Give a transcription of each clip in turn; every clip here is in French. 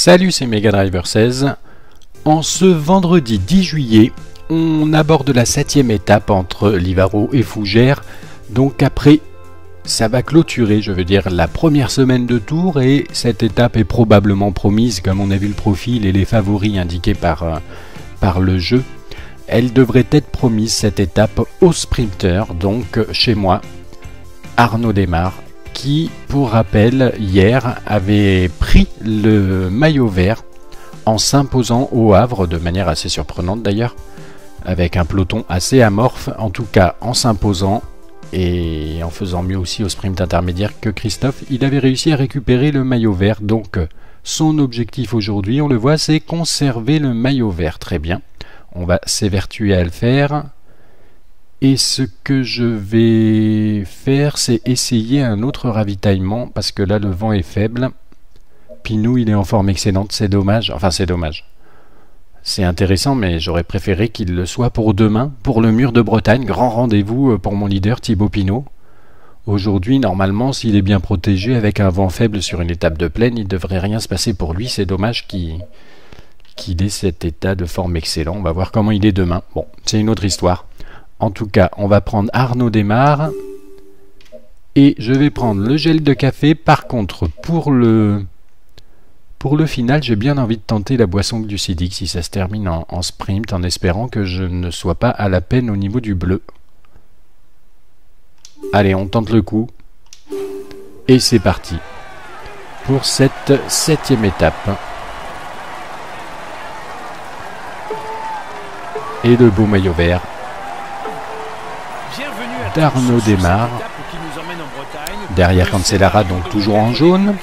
Salut, c'est Mega Driver 16. En ce vendredi 10 juillet, on aborde la 7e étape entre Livaro et Fougères. Donc après, ça va clôturer, je veux dire, la première semaine de tour. Et cette étape est probablement promise, comme on a vu le profil et les favoris indiqués par le jeu. Elle devrait être promise, cette étape, au sprinter, donc chez moi, Arnaud Desmar, qui, pour rappel, hier, avait pris le maillot vert en s'imposant au Havre, de manière assez surprenante d'ailleurs, avec un peloton assez amorphe, en tout cas en s'imposant et en faisant mieux aussi au sprint intermédiaire que Christophe. Il avait réussi à récupérer le maillot vert, donc son objectif aujourd'hui, on le voit, c'est conserver le maillot vert. Très bien, on va s'évertuer à le faire. Et ce que je vais faire, c'est essayer un autre ravitaillement, parce que là le vent est faible. Pinou, il est en forme excellente, c'est dommage. Enfin, c'est dommage. C'est intéressant, mais j'aurais préféré qu'il le soit pour demain, pour le mur de Bretagne. Grand rendez-vous pour mon leader Thibaut Pinot. Aujourd'hui, normalement, s'il est bien protégé, avec un vent faible sur une étape de plaine, il ne devrait rien se passer pour lui. C'est dommage qu'il ait cet état de forme excellent. On va voir comment il est demain. Bon, c'est une autre histoire. En tout cas, on va prendre Arnaud Desmar. Et je vais prendre le gel de café. Par contre, pour le final, j'ai bien envie de tenter la boisson glucidique si ça se termine en sprint, en espérant que je ne sois pas à la peine au niveau du bleu. Allez, on tente le coup. Et c'est parti pour cette 7e étape. Et le beau maillot vert d'Arnaud Desmar. Derrière Cancellara, donc toujours en jaune.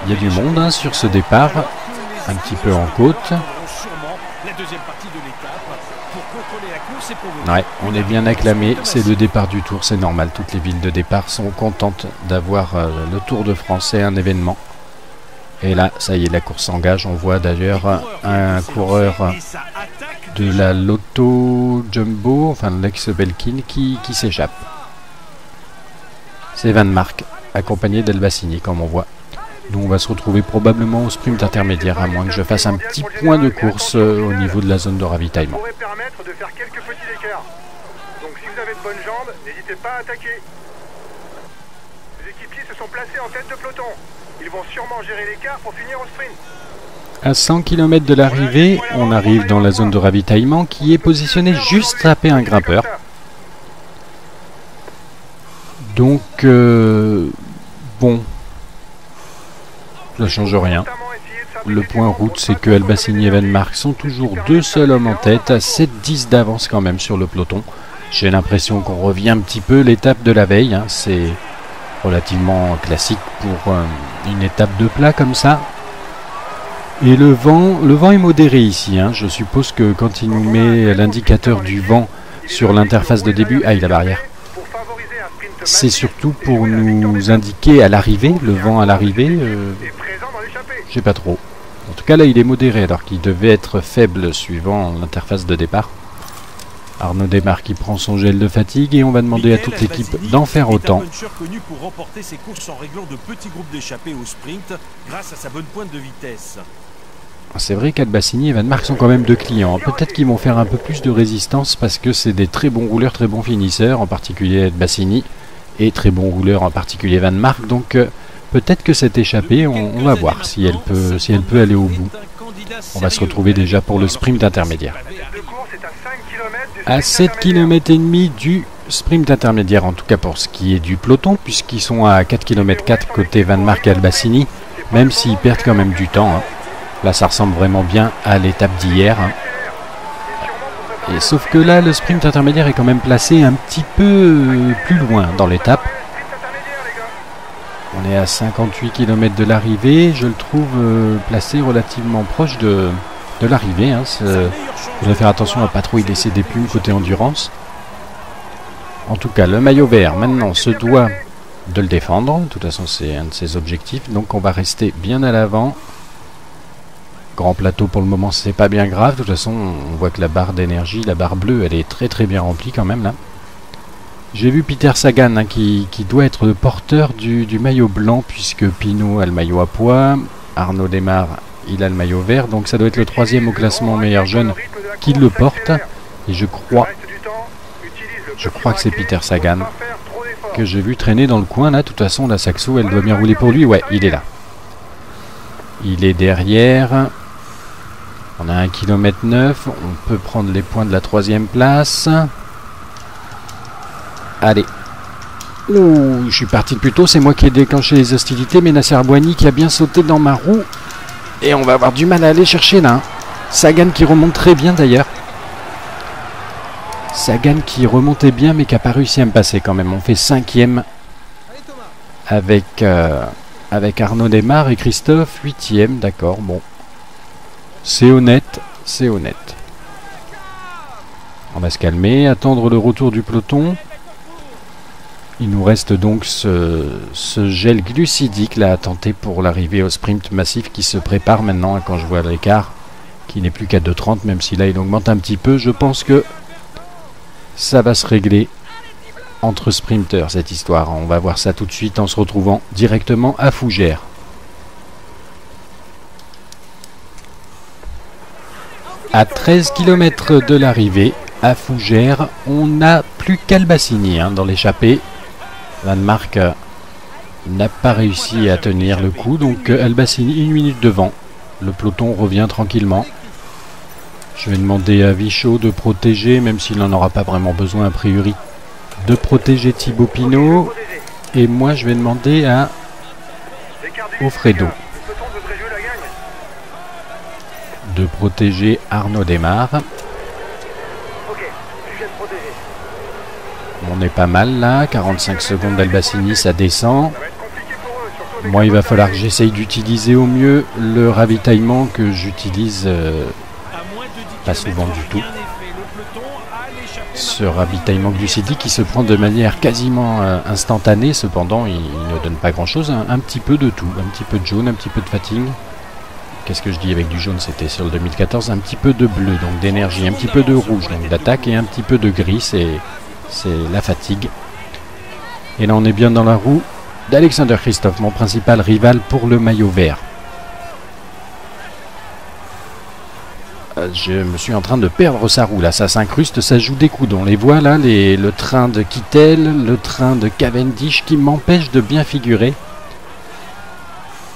Il y a du monde hein, sur ce départ, un petit peu en côte. Ouais, on est bien acclamé, c'est le départ du tour, c'est normal. Toutes les villes de départ sont contentes d'avoir le Tour de France, c'est un événement. Et là, ça y est, la course s'engage. On voit d'ailleurs un coureur de la Lotto Jumbo, enfin l'ex-Belkin, qui s'échappe. C'est Van Mark, accompagné d'Albacini, comme on voit. Nous, on va se retrouver probablement au sprint intermédiaire, à moins que je fasse un petit point de course au niveau de la zone de ravitaillement. Ça pourrait permettre de faire quelques petits écarts. Donc si vous avez de bonnes jambes, n'hésitez pas à attaquer. Les équipiers se sont placés en tête de peloton. Ils vont sûrement gérer l'écart pour finir au sprint. À 100 km de l'arrivée, on arrive dans la zone de ravitaillement qui est positionnée juste après un grimpeur. Donc, bon, ça change rien. Le point route, c'est que Albacini et Van Mark sont toujours deux seuls hommes en tête, à 7-10 d'avance quand même sur le peloton. J'ai l'impression qu'on revient un petit peu l'étape de la veille, hein. C'est relativement classique pour une étape de plat comme ça. Et le vent est modéré ici, hein. Je suppose que quand il nous met l'indicateur du vent sur l'interface de début, ah, il a barrière. C'est surtout pour nous indiquer à l'arrivée, le vent à l'arrivée, je sais pas trop. En tout cas là il est modéré alors qu'il devait être faible suivant l'interface de départ. Arnaud Desmar qui prend son gel de fatigue et on va demander à toute l'équipe d'en faire autant. Connu pour remporter ses courses en réglant de petits groupes d'échappés au sprint grâce à sa bonne pointe de vitesse. C'est vrai qu'Albacini et Van Mark sont quand même deux clients. Peut-être qu'ils vont faire un peu plus de résistance parce que c'est des très bons rouleurs, très bons finisseurs, en particulier Albacini, et très bons rouleurs, en particulier Van Mark. Donc peut-être que cette échappée, on va voir si elle peut aller au bout. On va se retrouver déjà pour le sprint intermédiaire. À 7 km et demi du sprint intermédiaire, en tout cas pour ce qui est du peloton, puisqu'ils sont à 4 km 4 côté Van Mark et Albacini, même s'ils perdent quand même du temps. Hein. Là, ça ressemble vraiment bien à l'étape d'hier. Hein. Et sauf que là, le sprint intermédiaire est quand même placé un petit peu plus loin dans l'étape. On est à 58 km de l'arrivée. Je le trouve placé relativement proche de l'arrivée. Hein. Il faudrait faire attention à ne pas trop y laisser des plumes côté endurance. En tout cas, le maillot vert, maintenant, se doit de le défendre. De toute façon, c'est un de ses objectifs. Donc, on va rester bien à l'avant. Grand plateau pour le moment, c'est pas bien grave. De toute façon, on voit que la barre d'énergie, la barre bleue, elle est très très bien remplie quand même là. J'ai vu Peter Sagan hein, qui doit être le porteur du maillot blanc, puisque Pinot a le maillot à pois, Arnaud Démare il a le maillot vert, donc ça doit être le 3e au classement meilleur jeune qui le porte. Et je crois que c'est Peter Sagan que j'ai vu traîner dans le coin là. De toute façon la Saxo elle doit bien rouler pour lui. Ouais, il est là. Il est derrière. On a 1 km 9. On peut prendre les points de la 3e place. Allez. Ouh, je suis parti plus tôt. C'est moi qui ai déclenché les hostilités. Mais Nasser Bouhanni qui a bien sauté dans ma roue. Et on va avoir du mal à aller chercher là. Sagan qui remonte très bien d'ailleurs. Sagan qui remontait bien mais qui n'a pas réussi à me passer quand même. On fait 5e avec Arnaud Démare et Christophe 8e. D'accord, bon. C'est honnête, c'est honnête. On va se calmer, attendre le retour du peloton. Il nous reste donc ce gel glucidique là à tenter pour l'arrivée au sprint massif qui se prépare maintenant, hein, quand je vois l'écart qui n'est plus qu'à 2,30, même si là il augmente un petit peu. Je pense que ça va se régler entre sprinters cette histoire. On va voir ça tout de suite en se retrouvant directement à Fougères. À 13 km de l'arrivée à Fougères, on n'a plus qu'Albacini hein, dans l'échappée. Van Mark n'a pas réussi à tenir le coup, donc Albacini 1 minute devant. Le peloton revient tranquillement. Je vais demander à Vichot de protéger, même s'il n'en aura pas vraiment besoin a priori, de protéger Thibaut Pinot. Et moi je vais demander à Offredo de protéger Arnaud Démare. On est pas mal là, 45 secondes d'Albacini, ça descend. Moi il va falloir que j'essaye d'utiliser au mieux le ravitaillement que j'utilise pas souvent du tout. Ce ravitaillement glucidique qui se prend de manière quasiment instantanée, cependant il ne donne pas grand chose, un petit peu de tout, un petit peu de jaune, un petit peu de fatigue. Qu'est-ce que je dis avec du jaune? C'était sur le 2014, un petit peu de bleu, donc d'énergie, un petit peu de rouge, donc d'attaque, et un petit peu de gris, c'est la fatigue. Et là on est bien dans la roue d'Alexander Kristoff, mon principal rival pour le maillot vert. Je me suis en train de perdre sa roue là, ça s'incruste, ça joue des coups. On les voit là, le train de Kittel, le train de Cavendish qui m'empêche de bien figurer.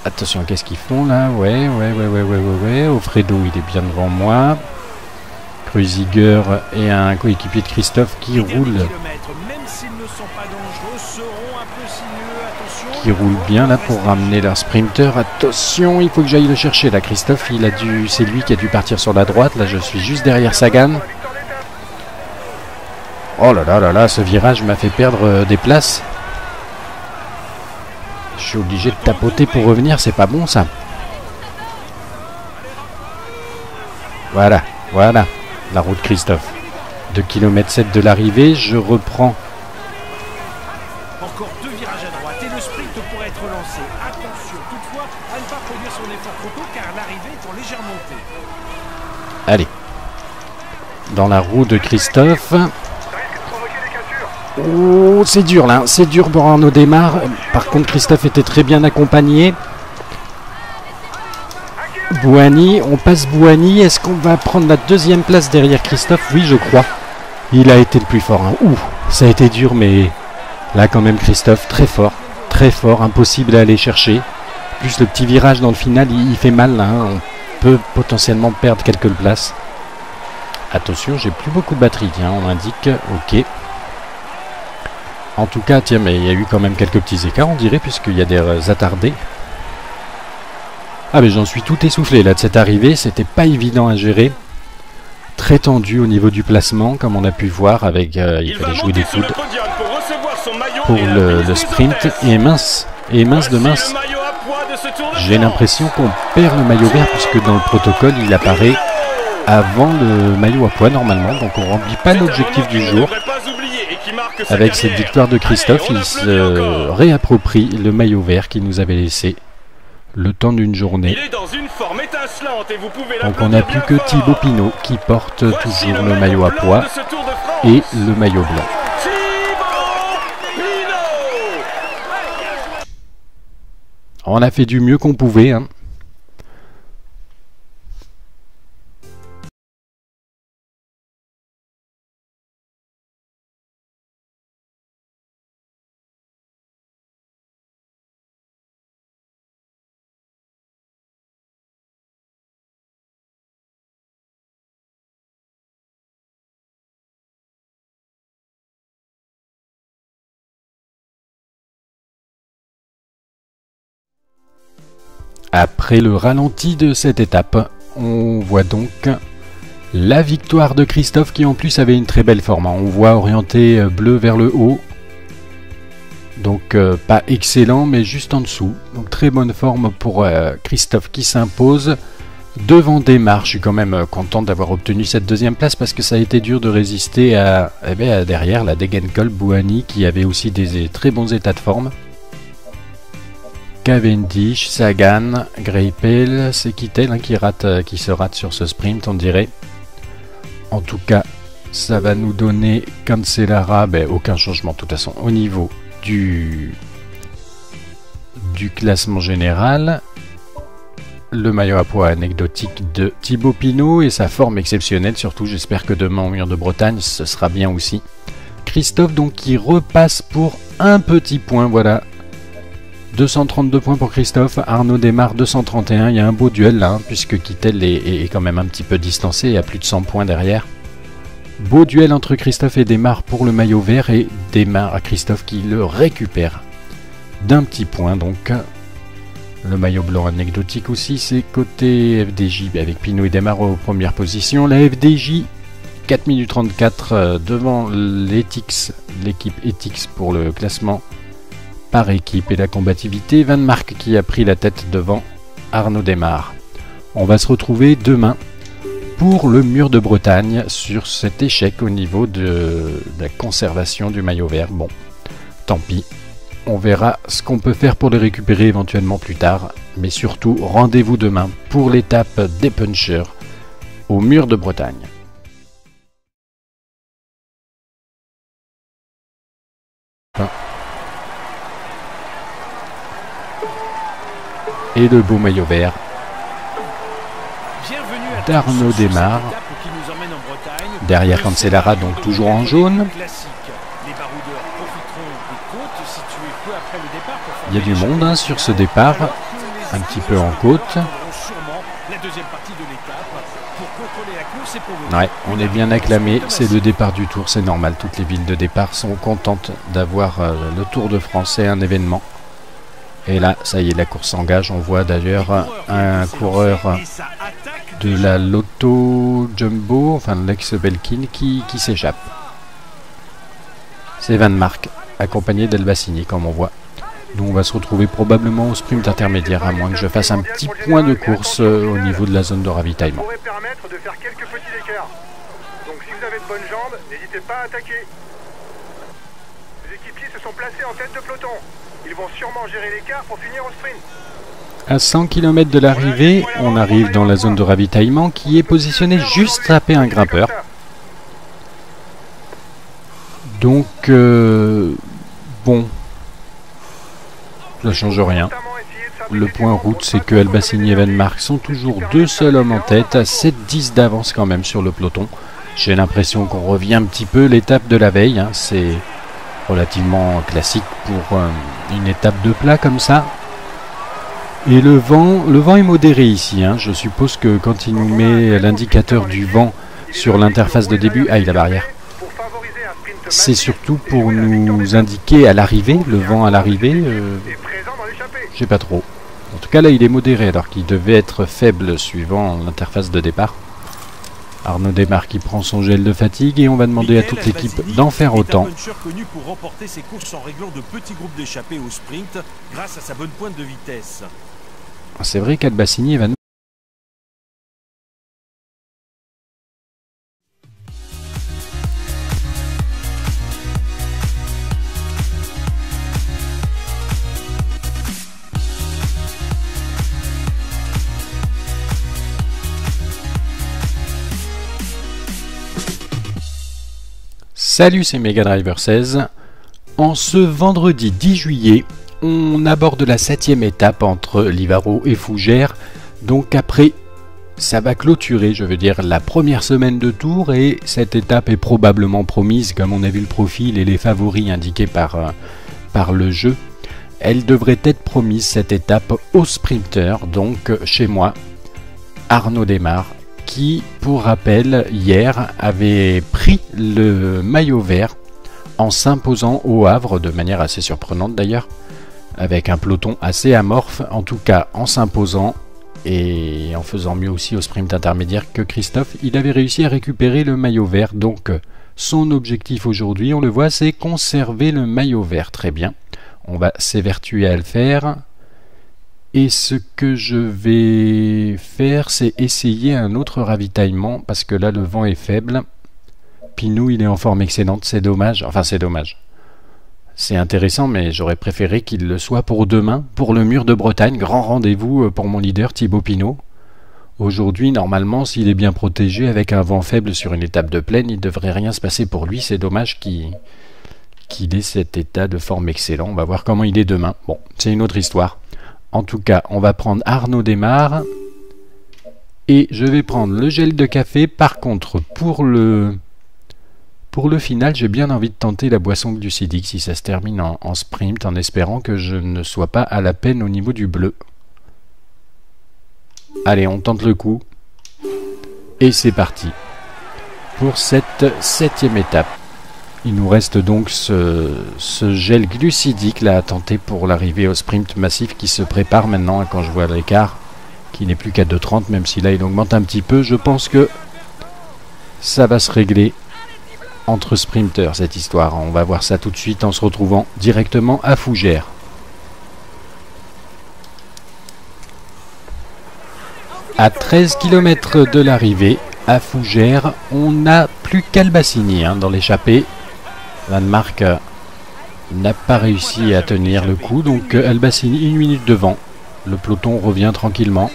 Attention, qu'est-ce qu'ils font là? Ouais. Offredo, il est bien devant moi. Kreuziger et un coéquipier de Christophe qui roule. Qui roule bien là pour ramener leur sprinter. Attention, il faut que j'aille le chercher là. Christophe, c'est lui qui a dû partir sur la droite. Là, je suis juste derrière Sagan. Oh là là, ce virage m'a fait perdre des places. Je suis obligé de tapoter pour revenir, c'est pas bon ça. Voilà, la route Christophe. 2 km 7 de l'arrivée, je reprends. Encore 2 virages à droite et le sprint pourrait être lancé. Attention toutefois à ne pas produire son effort trop tôt car l'arrivée est en légère montée. Allez. Dans la roue de Christophe. Oh, c'est dur là, c'est dur pour Arnaud Démare. Par contre, Christophe était très bien accompagné. Bouhanni, on passe Bouhanni. Est-ce qu'on va prendre la 2e place derrière Christophe? Oui, je crois. Il a été le plus fort. Hein. Ouh, ça a été dur, mais là quand même Christophe, très fort, impossible à aller chercher. Plus le petit virage dans le final, il fait mal là. Hein. On peut potentiellement perdre quelques places. Attention, j'ai plus beaucoup de batterie. Tiens, on indique, ok. En tout cas, tiens, mais il y a eu quand même quelques petits écarts, on dirait, puisqu'il y a des attardés. Ah, mais j'en suis tout essoufflé, là, de cette arrivée. C'était pas évident à gérer. Très tendu au niveau du placement, comme on a pu voir, avec... il fallait jouer des coudes pour le sprint. Et mince de mince. J'ai l'impression qu'on perd le maillot vert, puisque dans le protocole, il apparaît avant le maillot à pois, normalement. Donc on ne remplit pas l'objectif du jour. Avec cette victoire de Christophe, il se réapproprie le maillot vert qu'il nous avait laissé le temps d'une journée. Donc on n'a plus que Thibaut Pinot qui porte toujours le maillot à pois et le maillot blanc. On a fait du mieux qu'on pouvait, hein. Après le ralenti de cette étape, on voit donc la victoire de Christophe qui en plus avait une très belle forme. On voit orienté bleu vers le haut. Donc pas excellent mais juste en dessous. Donc très bonne forme pour Christophe qui s'impose devant Desmar. Je suis quand même content d'avoir obtenu cette deuxième place parce que ça a été dur de résister à derrière la Degenkolb Bouhanni qui avait aussi des très bons états de forme. Cavendish, Sagan, Greipel, c'est Kittel qui se rate sur ce sprint, on dirait. En tout cas, ça va nous donner Cancellara, aucun changement de toute façon au niveau du classement général. Le maillot à poids anecdotique de Thibaut Pinot et sa forme exceptionnelle, surtout j'espère que demain au Mur de Bretagne ce sera bien aussi. Christophe donc qui repasse pour un petit point, voilà. 232 points pour Christophe, Arnaud Desmar 231, il y a un beau duel là, hein, puisque Kittel est quand même un petit peu distancé, il y a plus de 100 points derrière. Beau duel entre Christophe et Desmar pour le maillot vert, et Desmar à Christophe qui le récupère d'un petit point, donc le maillot blanc anecdotique aussi, c'est côté FDJ, avec Pinot et Desmar aux premières positions. La FDJ, 4 minutes 34 devant l'Etix, l'équipe Etix pour le classement par équipe et la combativité. Van Mark qui a pris la tête devant Arnaud Desmar. On va se retrouver demain pour le Mur de Bretagne sur cet échec au niveau de la conservation du maillot vert. Bon, tant pis. On verra ce qu'on peut faire pour le récupérer éventuellement plus tard. Mais surtout, rendez-vous demain pour l'étape des punchers au Mur de Bretagne. Et le beau maillot vert d'Arnaud Desmar. Derrière Cancellara, donc toujours en jaune. Il y a du monde hein, sur ce départ, un petit peu en côte. Ouais, on est bien acclamé, c'est le départ du Tour, c'est normal. Toutes les villes de départ sont contentes d'avoir le Tour de France, c'est un événement. Et là, ça y est, la course s'engage. On voit d'ailleurs un coureur de la Lotto Jumbo, enfin l'ex-Belkin, qui s'échappe. C'est Van Mark, accompagné d'Albacini, comme on voit. Nous, on va se retrouver probablement au sprint intermédiaire, à moins que je fasse un petit point de course au niveau de la zone de ravitaillement. Ça pourrait permettre de faire quelques petits écarts. Donc si vous avez de bonnes jambes, n'hésitez pas à attaquer. Les équipiers se sont placés en tête de peloton. Ils vont sûrement gérer l'écart pour finir au sprint. À 100 km de l'arrivée, on arrive dans la zone de ravitaillement qui est positionnée juste après un grimpeur. Donc, bon, ça change rien. Le point route, c'est que Albassini et Van Mark sont toujours deux seuls hommes en tête, à 7-10 d'avance quand même sur le peloton. J'ai l'impression qu'on revient un petit peu l'étape de la veille, hein. C'est relativement classique pour une étape de plat comme ça. Et le vent est modéré ici, hein. Je suppose que quand il nous met l'indicateur du vent sur l'interface de début, aïe la barrière, c'est surtout pour nous indiquer à l'arrivée, le vent à l'arrivée, je sais pas trop. En tout cas là il est modéré alors qu'il devait être faible suivant l'interface de départ. Arnaud Desmar qui prend son gel de fatigue et on va demander à toute l'équipe d'en faire autant. Connu pour remporter ses courses en réglant de petits groupes d'échappés au sprint grâce à sa bonne pointe de vitesse. C'est vrai qu'Albassini va nous... Salut, c'est Mega Driver 16. En ce vendredi 10 juillet, on aborde la 7e étape entre Livaro et Fougères. Donc après, ça va clôturer, je veux dire, la première semaine de Tour, et cette étape est probablement promise, comme on a vu le profil et les favoris indiqués par le jeu. Elle devrait être promise, cette étape, au sprinter, donc chez moi, Arnaud Desmar, qui, pour rappel, hier, avait pris le maillot vert en s'imposant au Havre, de manière assez surprenante d'ailleurs, avec un peloton assez amorphe, en tout cas en s'imposant, et en faisant mieux aussi au sprint intermédiaire que Christophe. Il avait réussi à récupérer le maillot vert, donc son objectif aujourd'hui, on le voit, c'est conserver le maillot vert. Très bien, on va s'évertuer à le faire. Et ce que je vais faire, c'est essayer un autre ravitaillement, parce que là le vent est faible. Pinou, il est en forme excellente, c'est dommage. Enfin, c'est dommage. C'est intéressant, mais j'aurais préféré qu'il le soit pour demain, pour le Mur de Bretagne. Grand rendez-vous pour mon leader, Thibaut Pinot. Aujourd'hui, normalement, s'il est bien protégé, avec un vent faible sur une étape de plaine, il ne devrait rien se passer pour lui. C'est dommage qu'il ait cet état de forme excellent. On va voir comment il est demain. Bon, c'est une autre histoire. En tout cas, on va prendre Arnaud Desmar. Et je vais prendre le gel de café. Par contre, pour le final, j'ai bien envie de tenter la boisson glucidique si ça se termine en sprint, en espérant que je ne sois pas à la peine au niveau du bleu. Allez, on tente le coup. Et c'est parti pour cette 7e étape. Il nous reste donc ce gel glucidique là à tenter pour l'arrivée au sprint massif qui se prépare maintenant, quand je vois l'écart qui n'est plus qu'à 2,30, même si là il augmente un petit peu. Je pense que ça va se régler entre sprinters cette histoire. On va voir ça tout de suite en se retrouvant directement à Fougères. À 13 km de l'arrivée à Fougères, on n'a plus qu'Albacini dans l'échappée. Van Mark n'a pas réussi à tenir le coup, donc Albacini 1 minute devant. Le peloton revient tranquillement.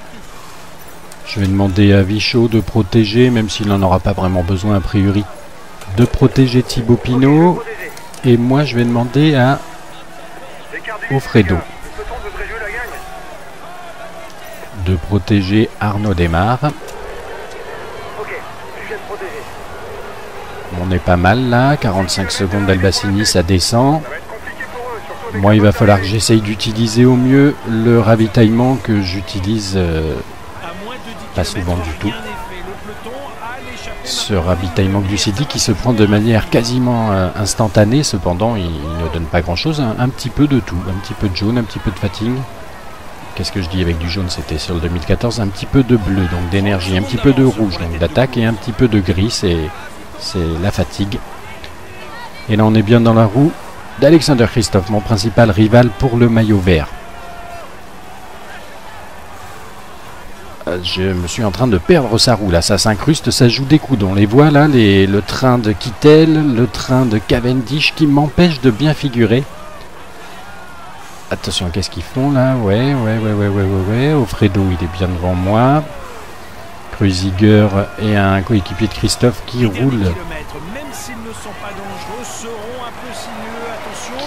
Je vais demander à Vichot de protéger, même s'il n'en aura pas vraiment besoin a priori, de protéger Thibaut Pinot. Et moi je vais demander à Offredo de protéger Arnaud Desmar. On est pas mal là, 45 secondes d'Albacini, ça descend. Moi il va falloir que j'essaye d'utiliser au mieux le ravitaillement que j'utilise pas souvent du tout. Ce ravitaillement glucidique qui se prend de manière quasiment instantanée, cependant il ne donne pas grand chose, un petit peu de tout, un petit peu de jaune, un petit peu de fatigue. Qu'est-ce que je dis avec du jaune? C'était sur le 2014, un petit peu de bleu, donc d'énergie, un petit peu de rouge, donc d'attaque, et un petit peu de gris, c'est la fatigue. Et là on est bien dans la roue d'Alexander Christophe, mon principal rival pour le maillot vert. Je me suis en train de perdre sa roue là, ça s'incruste, ça joue des coups. On les voit là, le train de Kittel, le train de Cavendish qui m'empêche de bien figurer. Attention, qu'est-ce qu'ils font là? Ouais. Offredo, il est bien devant moi. Kreuziger et un coéquipier de Christophe qui roule.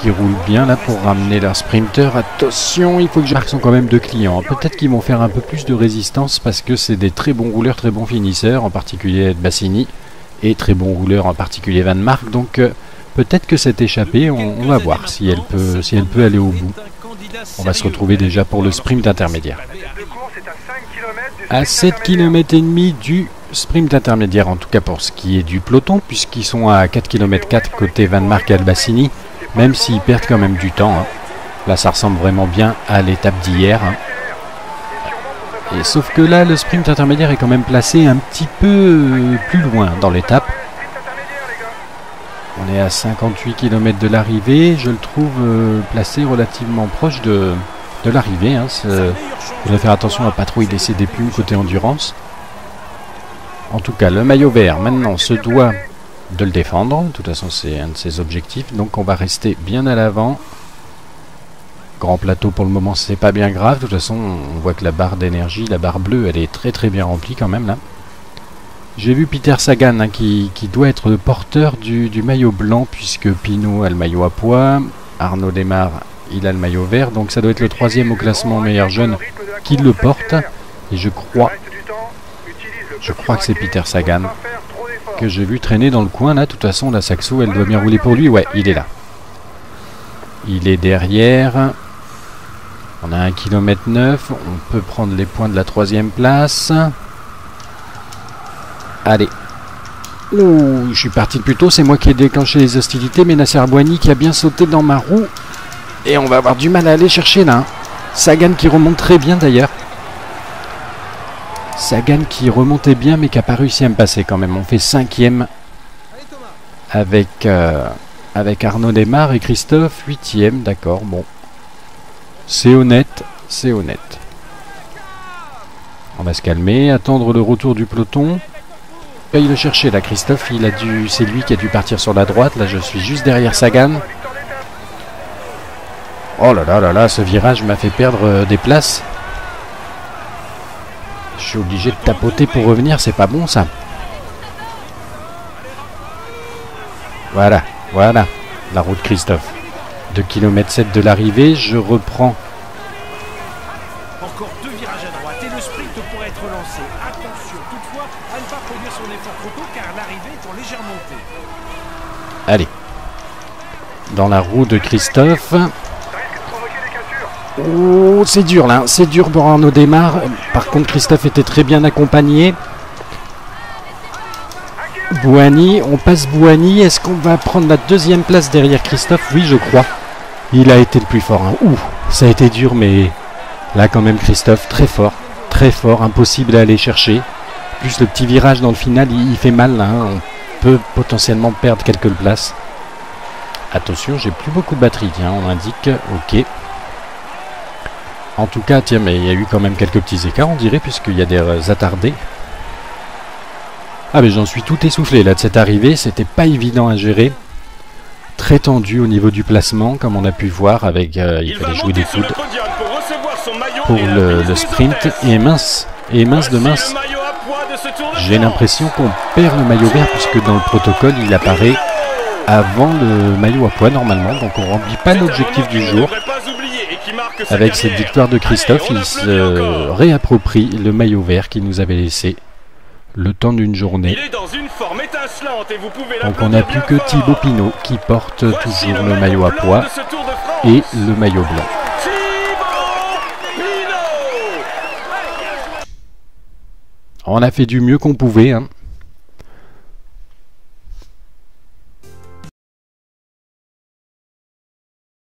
Qui roulent bien là pour ramener leur sprinter. Attention, il faut que je marque, sont quand même 2 clients. Peut-être qu'ils vont faire un peu plus de résistance parce que c'est des très bons rouleurs, très bons finisseurs, en particulier Bassini, et très bons rouleurs, en particulier Van Mark. Donc peut-être que cette échappée, on va voir si elle peut aller au bout. On va se retrouver déjà pour le sprint intermédiaire. À 7 km et demi du sprint intermédiaire, en tout cas pour ce qui est du peloton, puisqu'ils sont à 4 km 4 côté Van Mark et Albassini, même s'ils perdent quand même du temps. Là, ça ressemble vraiment bien à l'étape d'hier. Et sauf que là, le sprint intermédiaire est quand même placé un petit peu plus loin dans l'étape. On est à 58 km de l'arrivée. Je le trouve placé relativement proche de l'arrivée. Il faudrait faire attention à ne pas trop y laisser des plumes côté endurance. En tout cas, le maillot vert, maintenant, se doit de le défendre. De toute façon, c'est un de ses objectifs. Donc, on va rester bien à l'avant. Grand plateau pour le moment, c'est pas bien grave. De toute façon, on voit que la barre d'énergie, la barre bleue, elle est très très bien remplie quand même là. J'ai vu Peter Sagan qui doit être le porteur du maillot blanc, puisque Pinot a le maillot à pois, Arnaud Desmar il a le maillot vert, donc ça doit être le 3e au classement meilleur jeune qui le porte. Et je crois que c'est Peter Sagan que j'ai vu traîner dans le coin là. De toute façon, la Saxo, elle doit bien rouler pour lui. Ouais, il est là. Il est derrière. On a 1,9 km. On peut prendre les points de la 3e place. Allez. Ouh, je suis parti plus tôt. C'est moi qui ai déclenché les hostilités. Mais Nasser Bouhanni qui a bien sauté dans ma roue. Et on va avoir du mal à aller chercher là. Sagan qui remonte très bien d'ailleurs. Sagan qui remontait bien mais qui n'a pas réussi à me passer quand même. On fait 5e avec Arnaud Desmar et Christophe 8e. D'accord, bon. C'est honnête, c'est honnête. On va se calmer, attendre le retour du peloton. Il le cherchait là, Christophe. C'est lui qui a dû partir sur la droite. Là, je suis juste derrière Sagan. Oh là là là là, ce virage m'a fait perdre des places. Je suis obligé de tapoter pour revenir, c'est pas bon ça. Voilà, voilà, la route Christophe. 2,7 km de l'arrivée, je reprends. Encore 2 virages à droite et le sprint pourrait être lancé. Attention toutefois à ne pas produire son effort trop tôt car l'arrivée est en légère montée. Allez. Dans la roue de Christophe. Oh, c'est dur là, c'est dur pour Arnaud Desmar. Par contre, Christophe était très bien accompagné. Bouhanni, on passe Bouhanni. Est-ce qu'on va prendre la 2e place derrière Christophe? Oui, je crois. Il a été le plus fort. Hein. Ouh, ça a été dur, mais là quand même Christophe, très fort, impossible à aller chercher. Plus le petit virage dans le final, il fait mal. Hein. On peut potentiellement perdre quelques places. Attention, j'ai plus beaucoup de batterie. Tiens, on indique. Ok. En tout cas, tiens, mais il y a eu quand même quelques petits écarts, on dirait, puisqu'il y a des attardés. Ah, mais j'en suis tout essoufflé, là, de cette arrivée. C'était pas évident à gérer. Très tendu au niveau du placement, comme on a pu voir, avec... il fallait jouer des coudes pour le sprint. Et mince de mince. J'ai l'impression qu'on perd le maillot vert, puisque dans le protocole, il apparaît avant le maillot à poids, normalement. Donc on ne remplit pas l'objectif du jour. Avec cette victoire de Christophe, il se réapproprie le maillot vert qu'il nous avait laissé le temps d'une journée. Donc on n'a plus que Thibaut Pinot qui porte toujours le maillot à poids et le maillot blanc. On a fait du mieux qu'on pouvait, hein.